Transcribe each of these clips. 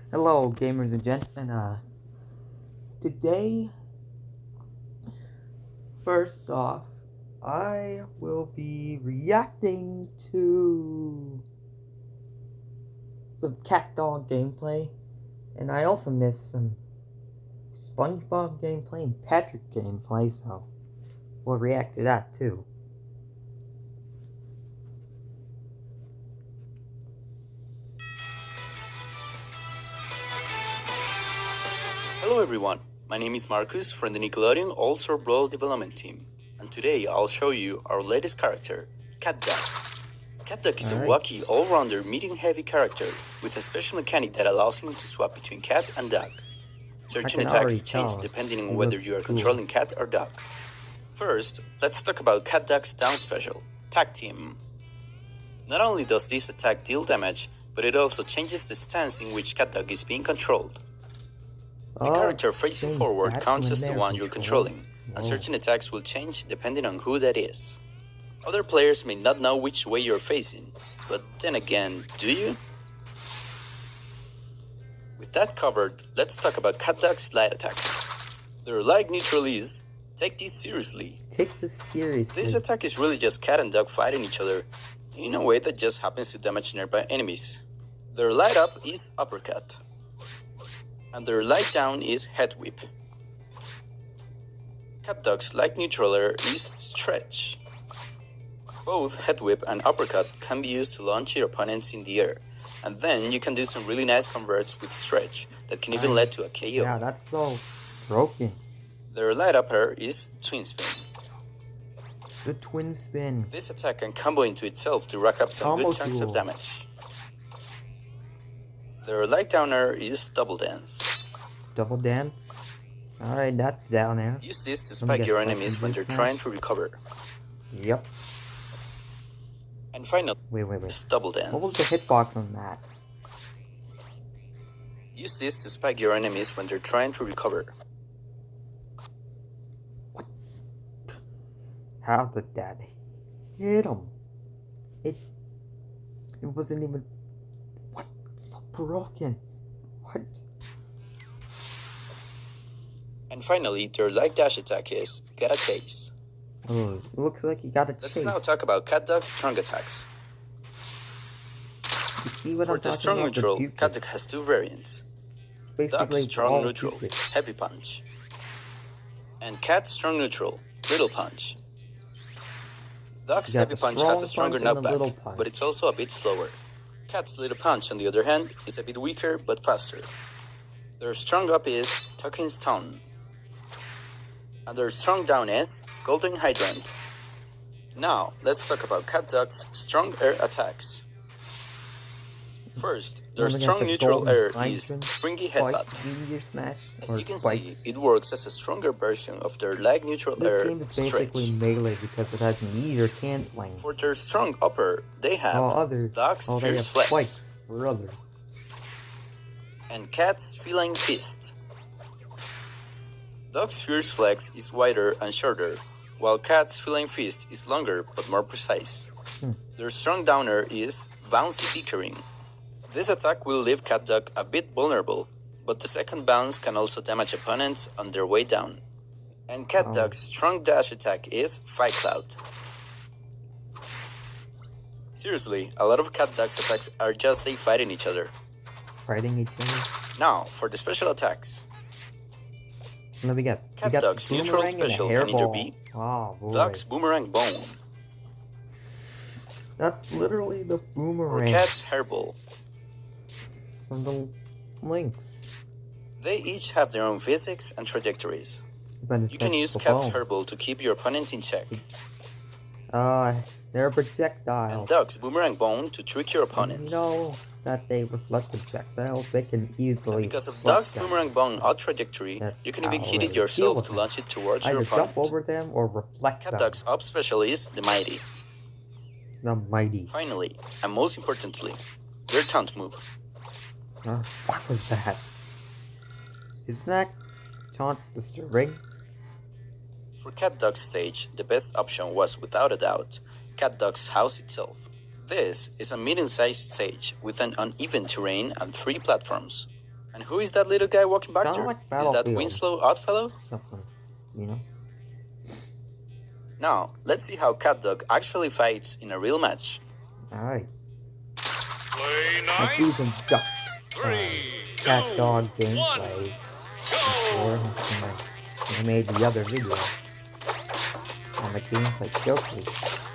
Hello, gamers and gents, and today, first off, I will be reacting to some Catdog gameplay, and I also missed some SpongeBob gameplay and Patrick gameplay, so we'll react to that too. Hello everyone, my name is Marcus from the Nickelodeon AllStar Brawl development team, and today I'll show you our latest character, Catdog. Catdog is a wacky, all-rounder, medium-heavy character with a special mechanic that allows him to swap between cat and dog. Certain attacks change depending on whether you are controlling cat or dog. First, let's talk about Catdog's down special, Tag Team. Not only does this attack deal damage, but it also changes the stance in which Catdog is being controlled. The character facing forward counts as the one you're controlling, and certain attacks will change depending on who that is. Other players may not know which way you're facing, but then again, do you? With that covered, let's talk about Catdog's light attacks. Their light neutral is, take this seriously. Take this seriously. This attack is really just cat and dog fighting each other, in a way that just happens to damage nearby enemies. Their light up is uppercut, and their light down is head whip. Catdog's light neutral is stretch. Both head whip and uppercut can be used to launch your opponents in the air, and then you can do some really nice converts with stretch that can even lead to a KO. Yeah, that's so broken. Their light upper is twin spin. The twin spin. This attack can combo into itself to rack up some good chunks of damage. Their light downer is double dance. Double dance? Alright, that's down there. Use this to spike your enemies when they're trying to recover. Yep. And finally, wait. double dance. What was the hitbox on that? Use this to spike your enemies when they're trying to recover. What? How did that hit him? It wasn't even... What? So broken. What? And finally, their light dash attack is get a chase. Oh, it looks like you got a chase. Let's now talk about Catdog's strong attacks. You see what For I'm the talking strong about? neutral, Catdog has two variants. Dog's strong neutral, heavy punch, and Cat's strong neutral, little punch. Dog's heavy punch has a stronger knockback, but it's also a bit slower. Cat's little punch, on the other hand, is a bit weaker but faster. Their strong up is Talking Stone, and their strong down is Golden Hydrant. Now, let's talk about Catdog's strong air attacks. First, their strong neutral air is Springy Headbutt. As you can see, it works as a stronger version of their light neutral air This game is basically melee because it has meter canceling. For their strong upper, they have Dog's Fierce Flex, spikes for others, and Cat's Feline Fist. Dog's Fierce Flex is wider and shorter, while Cat's Feline Fist is longer but more precise. Their strong downer is Bouncy Pickering. This attack will leave Catdog a bit vulnerable, but the second bounce can also damage opponents on their way down. And Catdog's strong dash attack is Fight Cloud. Seriously, a lot of Catdog's attacks are just they fighting each other. Fighting each other? Now, for the special attacks. Let me guess. Catdog's neutral special can either be Dog's Boomerang Bone. That's literally the boomerang. Or Cat's Hairball. From the links. They each have their own physics and trajectories. You can use Cat's Hairball to keep your opponent in check. They're projectiles. And Dog's Boomerang Bone to trick your opponents. You know that they reflect projectiles, they can easily... And because of Dog's Boomerang Bone out trajectory, you can even hit it yourself to launch it towards your opponent. Either jump over them or reflect them. Catdog's up special is the Mighty. The Mighty. Finally, and most importantly, their taunt move. What was that? Isn't that taunt disturbing? For Catdog's stage, the best option was, without a doubt, Catdog's house itself. This is a medium-sized stage with an uneven terrain and 3 platforms. And who is that little guy walking back Kinda there? like Is that Battlefield. Winslow Oddfellow? Something, you know? Now, let's see how Catdog actually fights in a real match. Alright. Play Let's see 9, some Catdog 2, 1, gameplay. go! Before I made the other video on the gameplay showcase.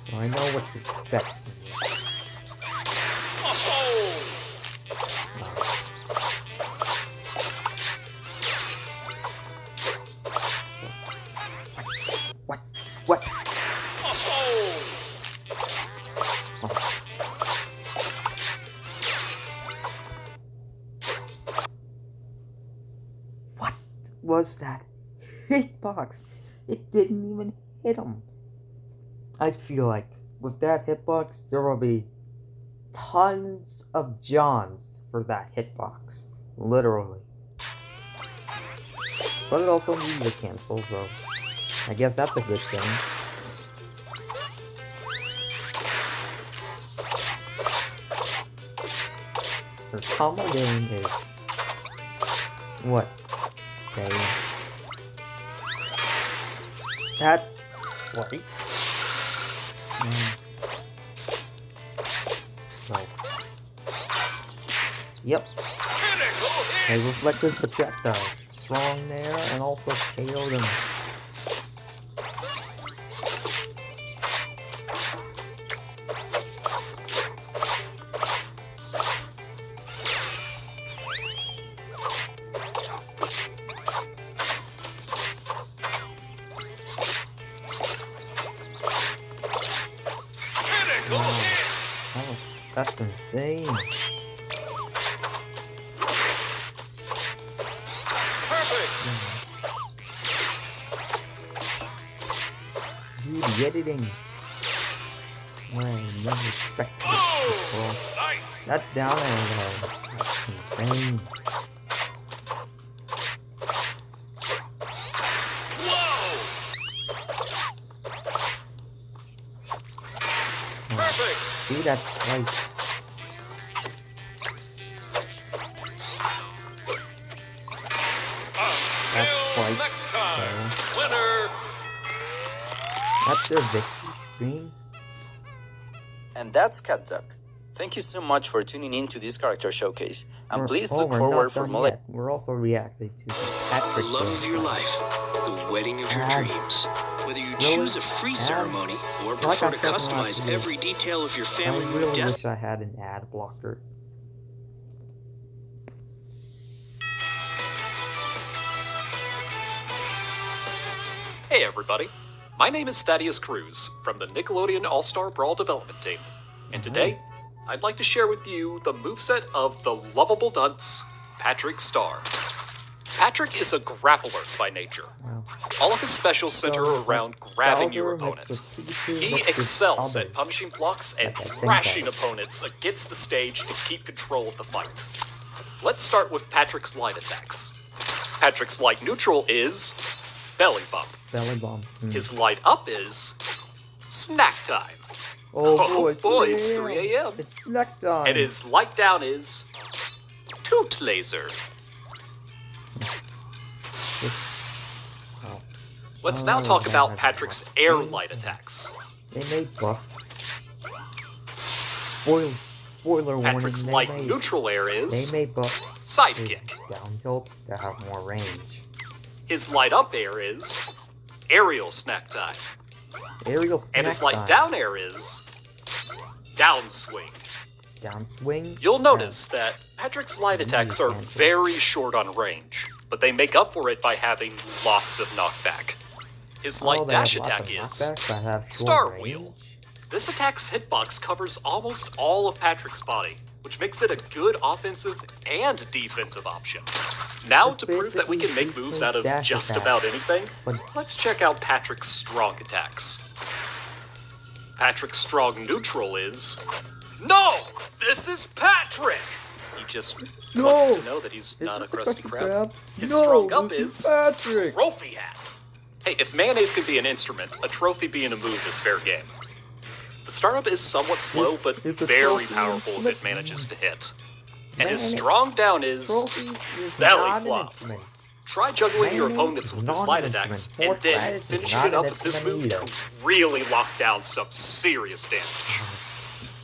So I know what to expect from this. Oh! What? Oh! What was that hitbox? It didn't even hit him. I feel like with that hitbox, there will be tons of Johns for that hitbox. Literally. But it also needs to cancel, so I guess that's a good thing. Her combo game is what? Say that flights. No. Yep. A reflective projectile. Strong there and also KO'd him. Wow. That's insane. Dude, the editing. I never expected it. That down air was insane. See, that's right. That's spikes. Okay. Winner! That's their victory screen. And that's Catdog. Thank you so much for tuning in to this character showcase. And please look we're forward not for done more. yet. We're also reacting to some Patrick The love of your gameplay. life, the wedding of your Ads. dreams. Whether you Really? choose a free Ads? ceremony or Like prefer I to said last customize video, every detail of your I family really mood wish I had an ad blocker. Hey everybody, my name is Thaddeus Cruz from the Nickelodeon AllStar Brawl development team, and today I'd like to share with you the moveset of the lovable dunce, Patrick Star. Patrick is a grappler by nature. Wow. All of his specials center So it's around grabbing your Bowser mixed opponent. with Pikachu He mixed with excels at others. punishing blocks and Like I think thrashing of. opponents against the stage to keep control of the fight. Let's start with Patrick's light attacks. Patrick's light neutral is belly bump. Belly bomb. His light up is snack time. Oh boy, it's 3 a.m. It's snack time. And his light down is toot laser. Oh, Let's now Oh, talk that about has Patrick's one. air light attacks. they made buff. Spoiler warning. Patrick's They light made, neutral air They is made buff. Is sidekick. down tilt to have more range. His light up air is aerial snack time. Aerial snack And his light time. down air is downswing. Downswing. You'll notice that Patrick's light attacks are cancel. very short on range, but they make up for it by having lots of knockback. His light they have dash lots attack of is knockback, but have short Star range. Wheel. This attack's hitbox covers almost all of Patrick's body, which makes it a good offensive and defensive option. Now, It's to prove that we can make basically moves out of dash just attack. about anything, But- let's check out Patrick's strong attacks. Patrick's strong neutral is... No! This is Patrick! He just wants you to know that he's Is not a this the crusty Krusty crab. His No, strong up this is... Patrick. Trophy hat. Hey, if mayonnaise can be an instrument, a trophy being a move is fair game. The startup is somewhat slow, Is- but is the very trophy powerful if it inflict- manages to hit. And his Man, strong down is Trophies is belly not an flop. instrument. Try juggling your Mayonnaise opponents is with the not slide an attacks, instrument. and then Horseradish is finishing not it an up with this instrument move either. to really lock down some serious damage.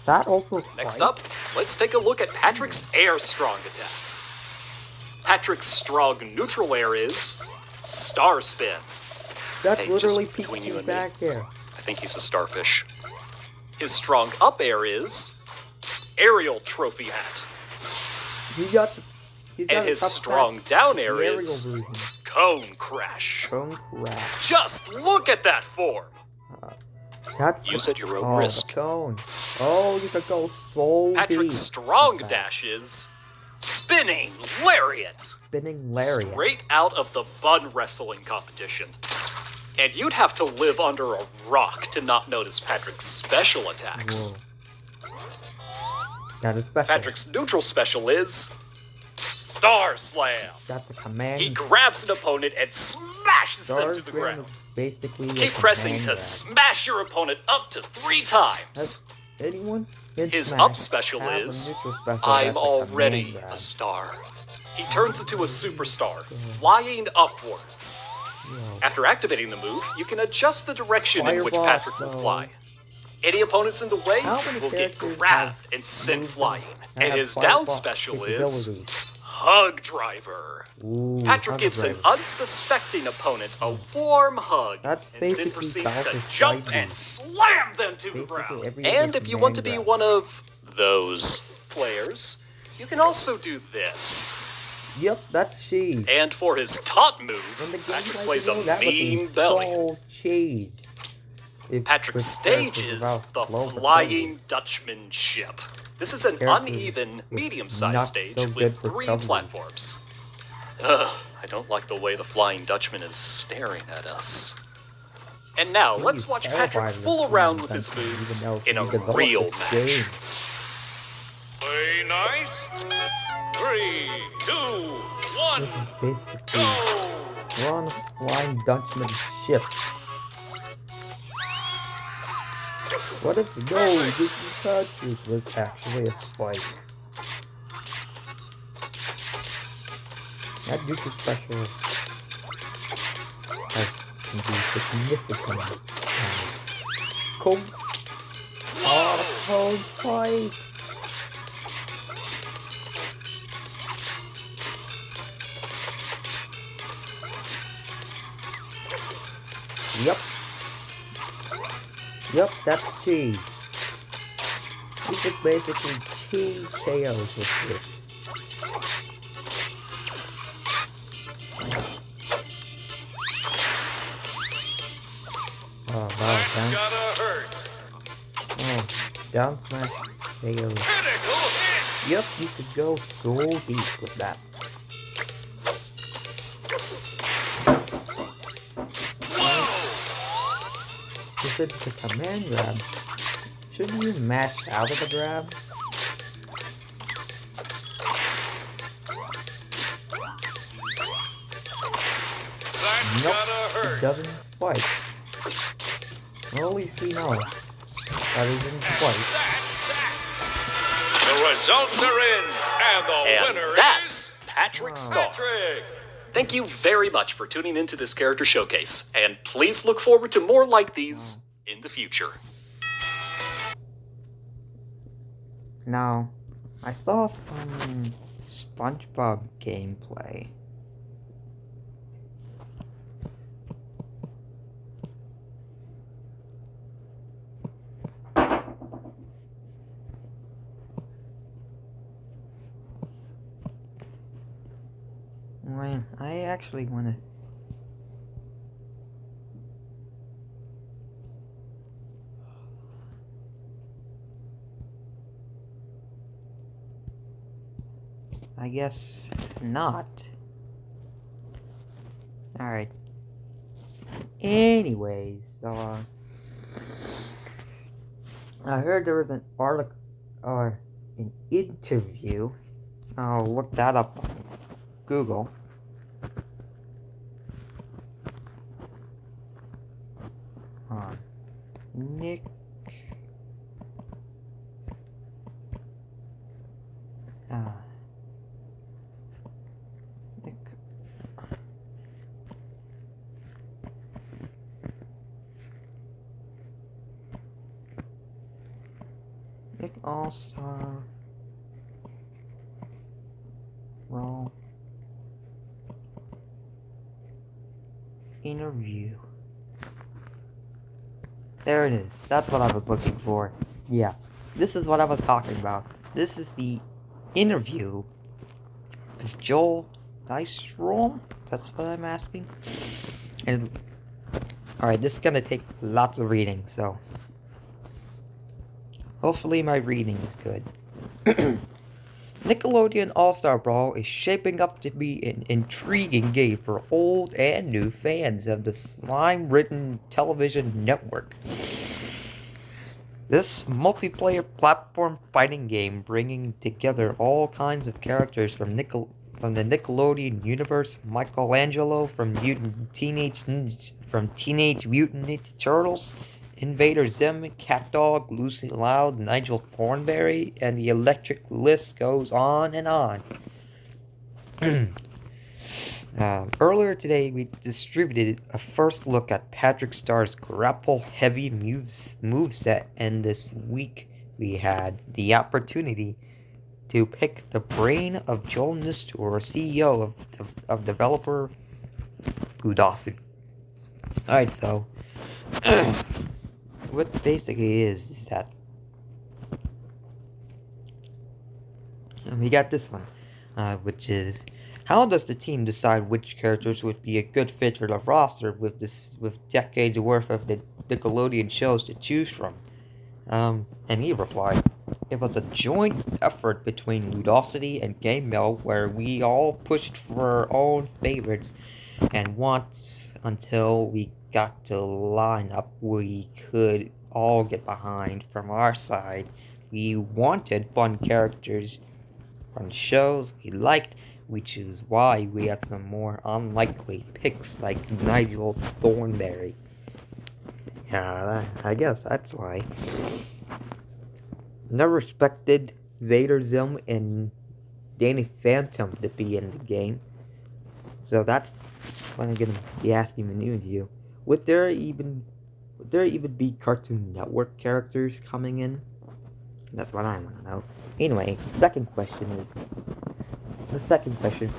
That also spikes. Next up, let's take a look at Patrick's air strong attacks. Patrick's strong neutral air is Star Spin. That's Hey, literally just between you Pikachu and me. back there. I think he's a starfish. His strong up air is Aerial Trophy Hat. He got And a his substat- strong down air the aerial is version. Cone Crash. Cone Crash. Just look at that form. That's Use at your own the risk. cone. Oh, you could go so Patrick's deep. strong with that. dash is Spinning Lariat. Spinning lariat. Straight out of the bun wrestling competition. And you'd have to live under a rock to not notice Patrick's special attacks. Whoa. That is special. Patrick's neutral special is Star Slam. That's a command. He grabs an opponent and smashes them Star to the Slam ground. is basically a Keep pressing command to grab. smash your opponent up to 3 times. Has anyone in His Smash up special have a is neutral special I'm that's a already command grab? a star. He turns into a superstar, flying upwards. Whoa. After activating the move, you can adjust the direction in which Firebox, Patrick will though. fly. Any opponents in the way How many will get characters grabbed have and sent moves flying. that And have his down Firebox special is capabilities? Hug Driver. Ooh, Patrick Hug gives an Driver. unsuspecting opponent a warm hug That's and then basically proceeds to Bowser's jump side and move. slam them to the Basically ground. every And other if you want to command be grab. one of those players, you can also do this. Yep, that's cheese. And for his taunt In move, the Patrick gameplay plays a video, that would be mean belly. so cheese. If Patrick's with stage characters is without the Clover Flying Clovers. Dutchman ship. This is an Characters uneven, with medium-sized not stage so good with for 3 coverage. platforms. Ugh, I don't like the way the Flying Dutchman is staring at us. And now, let's He's watch terrified Patrick of fool this around game, with his even moves though in he a developed real this match. game. Play nice. 3, 2, 1, This is basically go! we're on a Flying Dutchman ship. What if no, this is Patrick was actually a spike. That neutral special has some pretty significant cone. Oh, cone spikes. Yep. Yep, that's cheese. You could basically cheese KOs with this. Oh, wow, down, Gotta hurt. oh, down smash KOs. Critical hit. Yep, you could go so deep with that. If it's a command grab, shouldn't you mash out of the grab? That's Nope, gotta it hurt. doesn't spike. Well, at least we know that it didn't spike. The results are in, and the And winner that's is Patrick Wow. Star. Patrick. Thank you very much for tuning into this character showcase, and please look forward to more like these in the future. Now, I saw some SpongeBob gameplay. Wait, I actually want to. I guess not. Alright. Anyways, I heard there was an article or an interview. I'll look that up on Google. Nick. AllStar Brawl interview. There it is. That's what I was looking for. Yeah, this is what I was talking about. This is the interview with Joel Nystrom. That's what I'm asking. And alright, this is gonna take lots of reading, so hopefully my reading is good. Nickelodeon All-Star Brawl is shaping up to be an intriguing game for old and new fans of the slime-ridden television network. This multiplayer platform fighting game, bringing together all kinds of characters from the Nickelodeon universe, Michelangelo from Teenage Mutant Ninja Turtles, Invader Zim, Catdog, Lucy Loud, Nigel Thornberry, and the electric list goes on and on. Earlier today, we distributed a first look at Patrick Starr's grapple-heavy moveset, and this week we had the opportunity to pick the brain of Joel Nistor, CEO of developer Nickelodeon. Alright, so what basically is that we got this one, which is, how does the team decide which characters would be a good fit for the roster with decades worth of the Nickelodeon shows to choose from? And he replied, it was a joint effort between Ludosity and Game Mail where we all pushed for our own favorites, and once until we got to line up we could all get behind. From our side, we wanted fun characters from shows we liked, which is why we had some more unlikely picks like Nigel Thornberry. Yeah, I guess that's why. Never expected Zader Zim and Danny Phantom to be in the game, so that's what I'm gonna be asking the new you. Would there even be Cartoon Network characters coming in? That's what I want to know. Anyway, the second question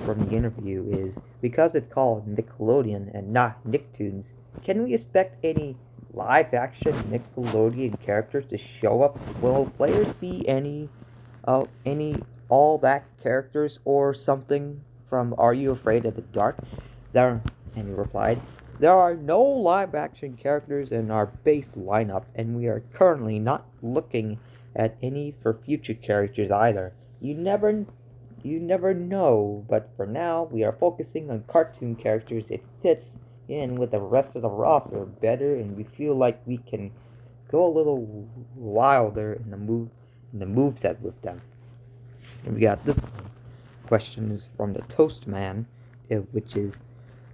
from the interview is, because it's called Nickelodeon and not Nicktoons, can we expect any live-action Nickelodeon characters to show up? Will players see any all that characters or something from Are You Afraid of the Dark? And he replied, there are no live-action characters in our base lineup, and we are currently not looking at any for future characters either. You never know, but for now, we are focusing on cartoon characters. It fits in with the rest of the roster better, and we feel like we can go a little wilder in the moveset with them. And we got this one. Question is from the Toastman, which is,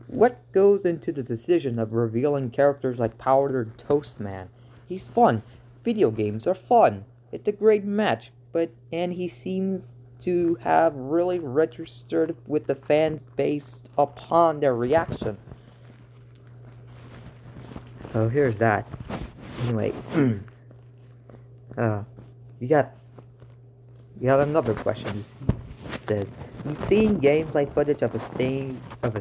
what goes into the decision of revealing characters like Powdered Toastman? He's fun. Video games are fun. It's a great match, and he seems to have really registered with the fans based upon their reaction. So here's that. Anyway, you got another question. It says, you've seen gameplay footage of a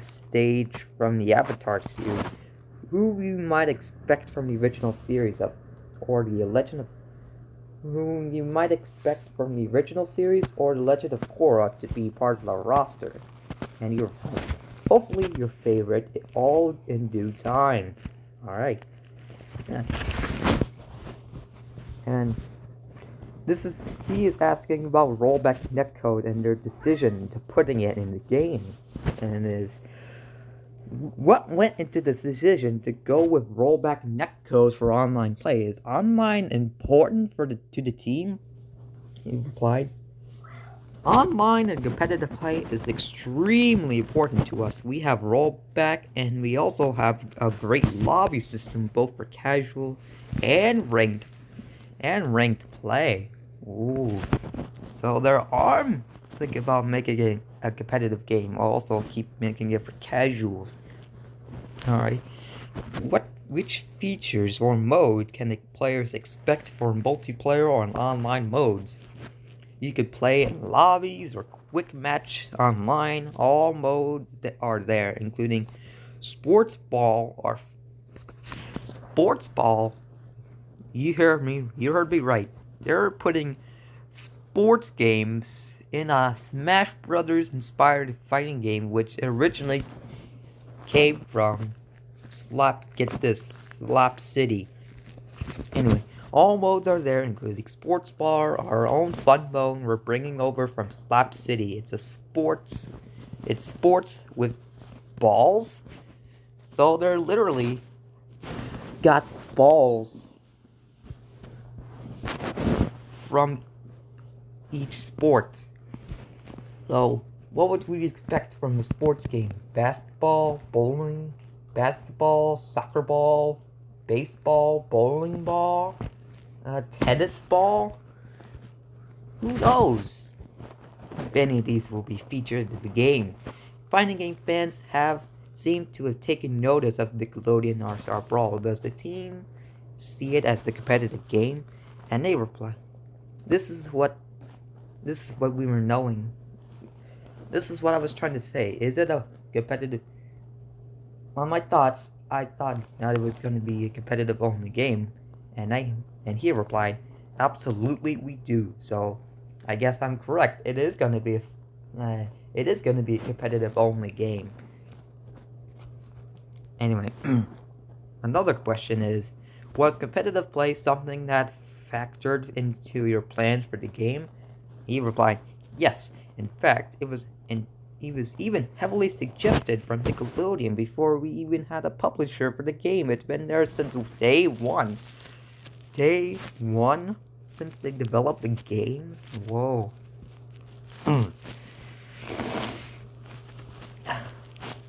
stage from the Avatar series. Who you might expect from the original series or the Legend of Korra to be part of the roster? And hopefully your favorite, all in due time. Alright. Yeah. And he is asking about rollback netcode and their decision to putting it in the game. And what went into the decision to go with rollback netcode for online play? Is online important to the team? He replied, online and competitive play is extremely important to us. We have rollback, and we also have a great lobby system both for casual and ranked play. Ooh. So there are thinking about making a competitive game. Also keep making it for casuals. Alright. Which features or mode can the players expect for multiplayer or online modes? You could play in lobbies or quick match online. All modes that are there, including sports ball or sports ball. You heard me right. They're putting sports games in a Smash Brothers inspired fighting game, which originally came from Slap City. Anyway, all modes are there, including Sports Bar, our own fun mode we're bringing over from Slap City. It's sports with balls. So they're literally got balls from each sport. So what would we expect from a sports game? Basketball, bowling, soccer ball, baseball, bowling ball, tennis ball? Who knows if any of these will be featured in the game? Fighting game fans seem to have taken notice of Nickelodeon AllStar Brawl. Does the team see it as a competitive game? And they reply, This is what we were knowing. This is what I was trying to say. Is it a competitive? On my thoughts, I thought that it was going to be a competitive only game, and he replied, absolutely we do. So I guess I'm correct. It is going to be a competitive only game. Anyway, another question is, was competitive play something that factored into your plans for the game? He replied, yes. In fact, he was even heavily suggested from Nickelodeon before we even had a publisher for the game. It's been there since day one. Day one? Since they developed the game? Whoa.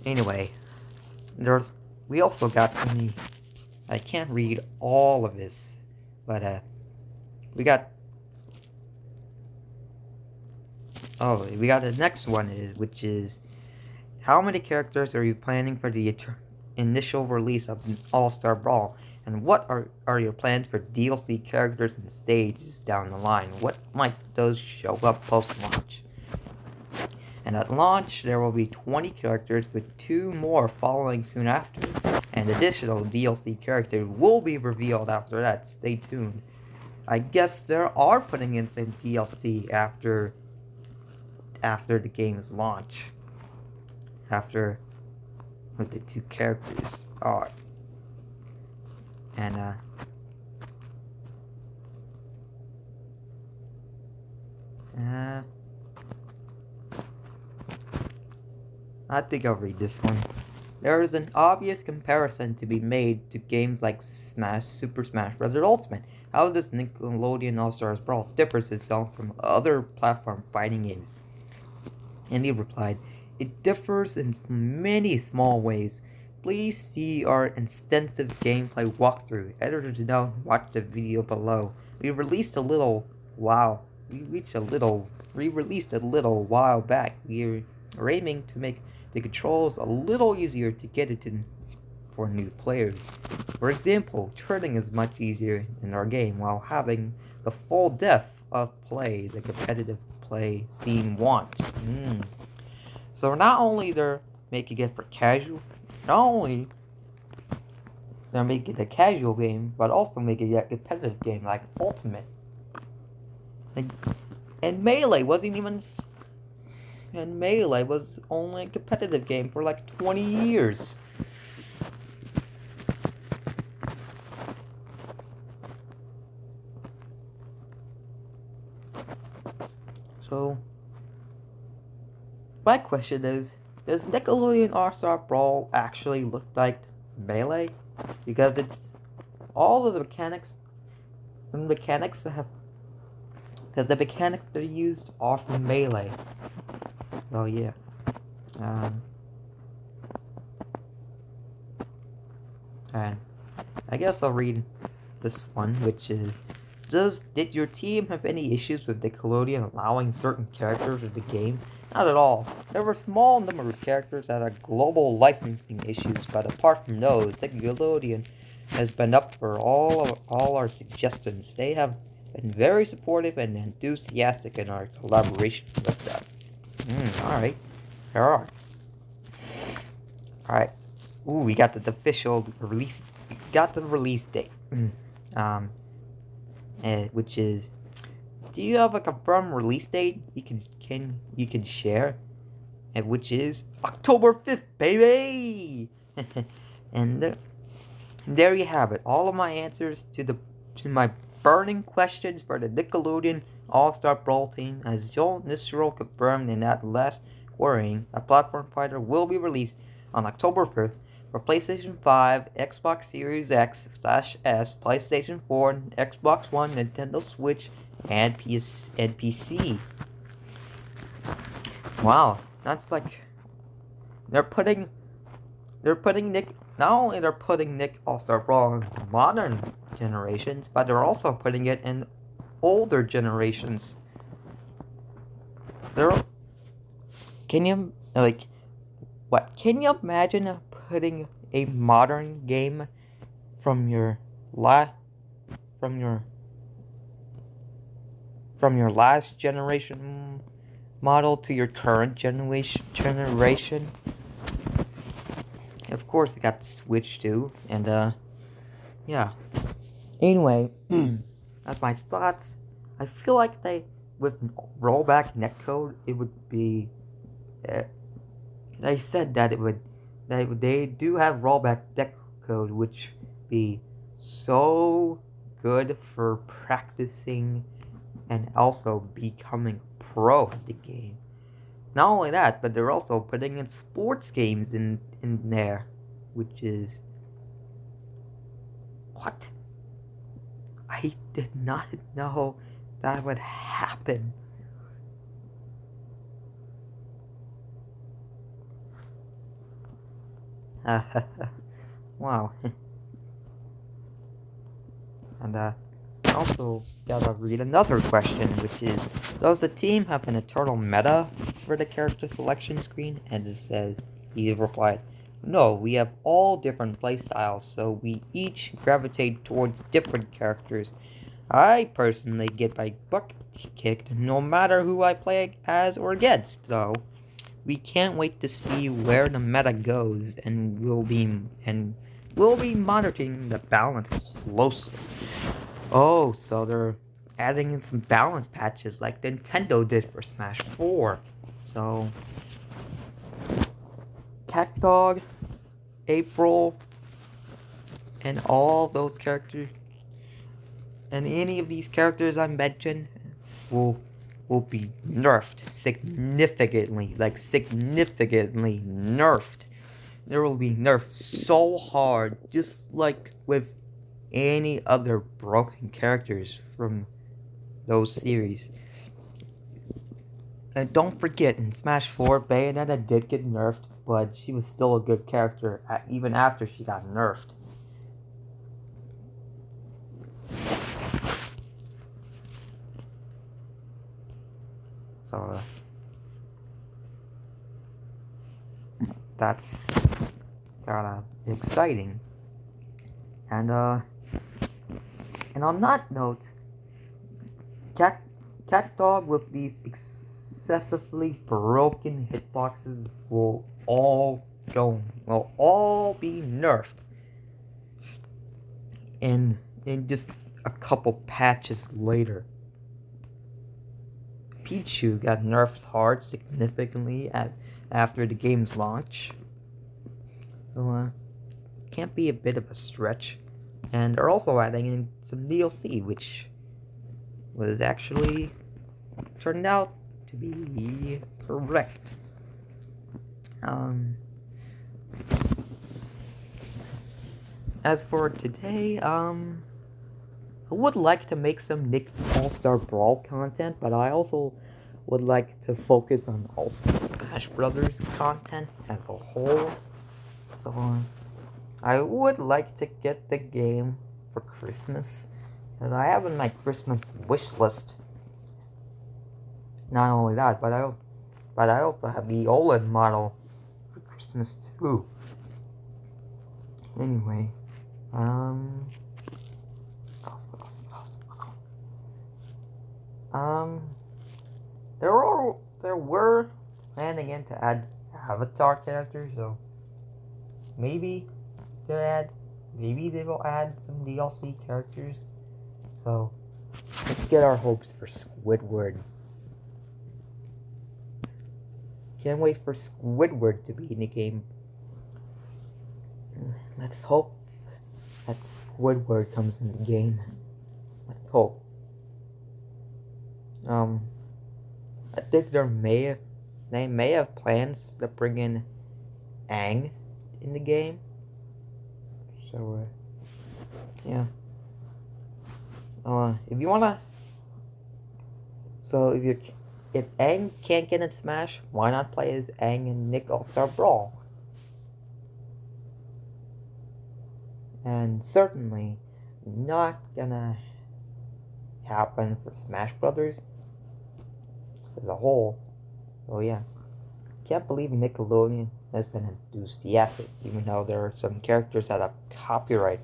Anyway, we also got I can't read all of this, but we got the next one, which is, how many characters are you planning for the initial release of AllStar Brawl? And what are your plans for DLC characters and stages down the line? What might those show up post-launch? And at launch, there will be 20 characters, with 2 more following soon after. And additional DLC characters will be revealed after that. Stay tuned. I guess they are putting in some DLC after the game's launch. With the 2 characters are. And I think I'll read this one. There is an obvious comparison to be made to games like Super Smash Bros. Ultimate. How does Nickelodeon All-Stars Brawl differs itself from other platform fighting games? And he replied, it differs in many small ways. Please see our extensive gameplay walkthrough. Editor to know, watch the video below. We released a little while back. We are aiming to make the controls a little easier to get it in for new players. For example, turning is much easier in our game while having the full depth of play the competitive play scene wants. So not only they're making it for casual, not only they're making it a casual game, but also making it a competitive game like Ultimate. And Melee wasn't even. And Melee was only a competitive game for like 20 years. So, my question is, does Nickelodeon All-Star Brawl actually look like Melee? Because it's all of the mechanics they used are from Melee. Oh yeah. And I guess I'll read this one, which is, did your team have any issues with Nickelodeon allowing certain characters of the game Not at all. There were a small number of characters that had global licensing issues, but apart from those, Nickelodeon has been up for all our suggestions. They have been very supportive and enthusiastic in our collaboration with them. Alright. There are. Alright. Ooh, we got the official release. We got the release date. Which is. Do you have a confirmed release date you can share? Which is October 5th, baby. And there you have it. All of my answers to my burning questions for the Nickelodeon All-Star Brawl team, as Joel Nisro confirmed in that last querying. A platform fighter will be released on October 5th for PlayStation 5, Xbox Series X/S, PlayStation 4, Xbox One, Nintendo Switch, and PC. Wow, that's like they're putting Nick. Not only they're putting Nick All-Star Brawl in modern generations, but they're also putting it in older generations. Can you imagine putting a modern game from your last generation model to your current generation? Of course, we got the Switch too, and yeah. Anyway, that's my thoughts. I feel like with rollback netcode, it would be. They said that they do have rollback netcode, which be so good for practicing and also becoming pro at the game. Not only that, but they're also putting in sports games in there, which is what? I did not know that would happen. Wow. And also gotta read another question, which is, does the team have an eternal meta for the character selection screen? And it says, he replied, no, we have all different playstyles, so we each gravitate towards different characters. I personally get my butt kicked no matter who I play as or against, though. We can't wait to see where the meta goes, and we'll be monitoring the balance closely. Oh, so they're adding in some balance patches like Nintendo did for Smash 4. So, Catdog, April, and all those characters, and any of these characters I mentioned will be nerfed significantly, significantly nerfed. There will be nerfed so hard, just like with any other broken characters from those series. And don't forget, in Smash 4, Bayonetta did get nerfed, but she was still a good character even after she got nerfed. So, that's kinda exciting. And on that note, Catdog with these excessively broken hitboxes will all be nerfed in just a couple patches later. Pichu got nerfed hard significantly after the game's launch. So, can't be a bit of a stretch. And they're also adding in some DLC, which was actually turned out to be correct. As for today, I would like to make some Nick All-Star Brawl content, but I also would like to focus on Ultimate Smash Brothers content as a whole. So, I would like to get the game for Christmas, as I have in my Christmas wish list. Not only that, but But I also have the OLED model for Christmas too. Anyway, what else? There were planning in to add Avatar characters, so maybe they will add some DLC characters. So let's get our hopes for Squidward. Can't wait for Squidward to be in the game. Let's hope that Squidward comes in the game. Let's hope. I think they may have plans to bring in Aang in the game. So, yeah. If you wanna, so if Aang can't get in Smash, why not play as Aang in Nick AllStar Brawl? And certainly not gonna happen for Smash Brothers as a whole. Oh yeah, can't believe Nickelodeon has been enthusiastic, even though there are some characters that have copyright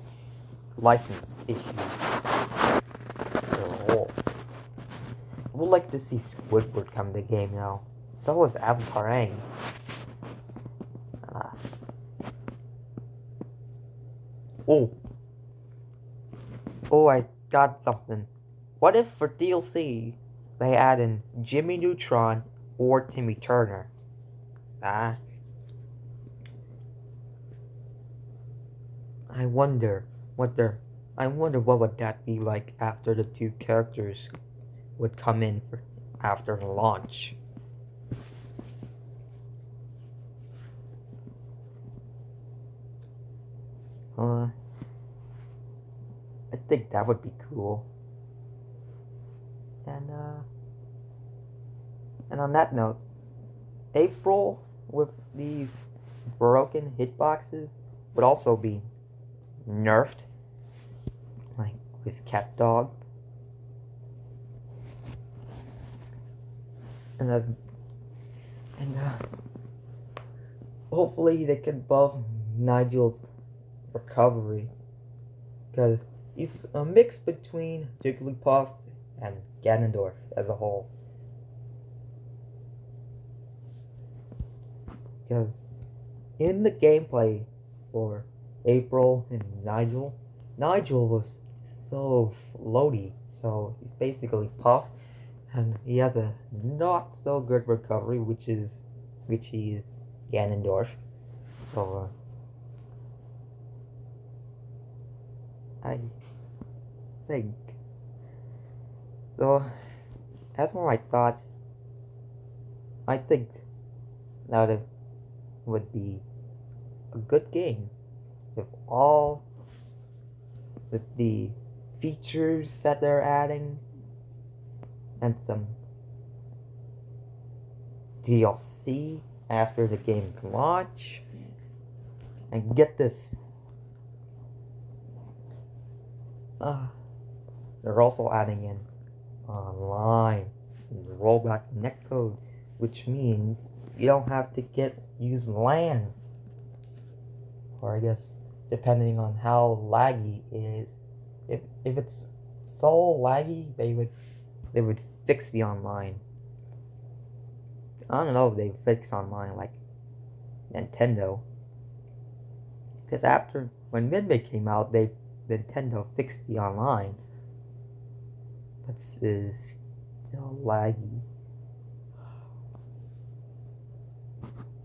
license issues as a whole. I would like to see Squidward come to the game now. So is Avatar Aang. Oh, I got something. What if for DLC they add in Jimmy Neutron or Timmy Turner? I wonder what would that be like after the two characters would come in after the launch. I think that would be cool. And on that note, April with these broken hitboxes would also be nerfed, like with Catdog. And hopefully they can buff Nigel's recovery, because he's a mix between Jigglypuff and Ganondorf as a whole. Because in the gameplay for April and Nigel was so floaty, so he's basically Puff, and he has a not so good recovery, which is Ganondorf. So I think so. As for my thoughts, I think that it would be a good game with the features that they're adding and some DLC after the game launch. And get this, they're also adding in online rollback netcode, which means you don't have to use LAN, or I guess depending on how laggy it is. If it's so laggy, they would fix the online. I don't know if they fix online like Nintendo, because when Midway came out, Nintendo fixed the online, but it is still laggy.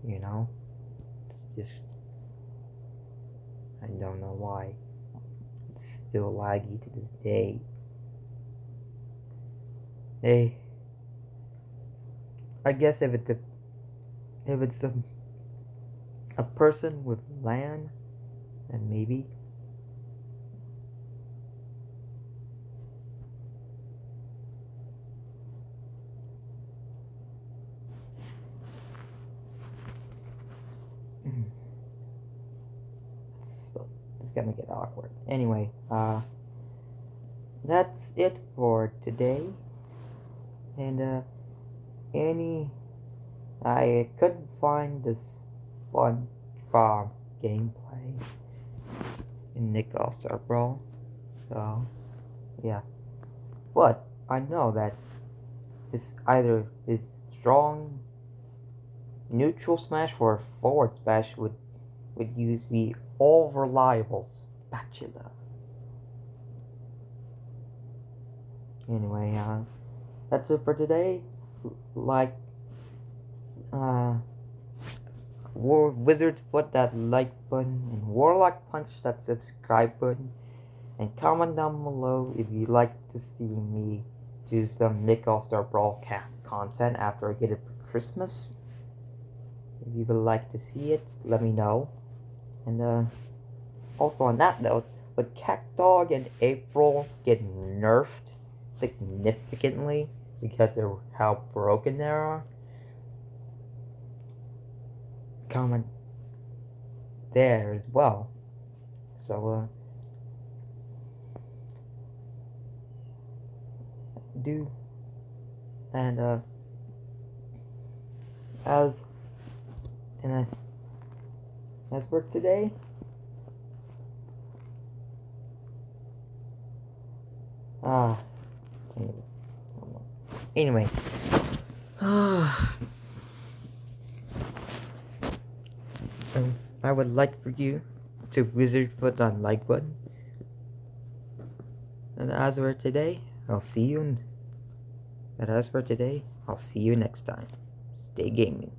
You know, it's just, I don't know why. It's still laggy to this day. I guess if it's a person with LAN, then maybe. It's gonna get awkward. Anyway, that's it for today. And any I couldn't find this SpongeBob gameplay in Nick AllStar Brawl. So, yeah. But I know that either his strong neutral smash or forward smash would use the all-reliable spatula. Anyway, that's it for today. Like, Wizards put that like button, and Warlock punch that subscribe button, and comment down below if you'd like to see me do some Nick AllStar Brawl content after I get it for Christmas. If you would like to see it, let me know. And also on that note, would Catdog and April get nerfed significantly because of how broken they are? Comment there as well. So do, and as for today, anyway, I would like for you to wizard foot on like button. And as for today, I'll see you next time. Stay gaming.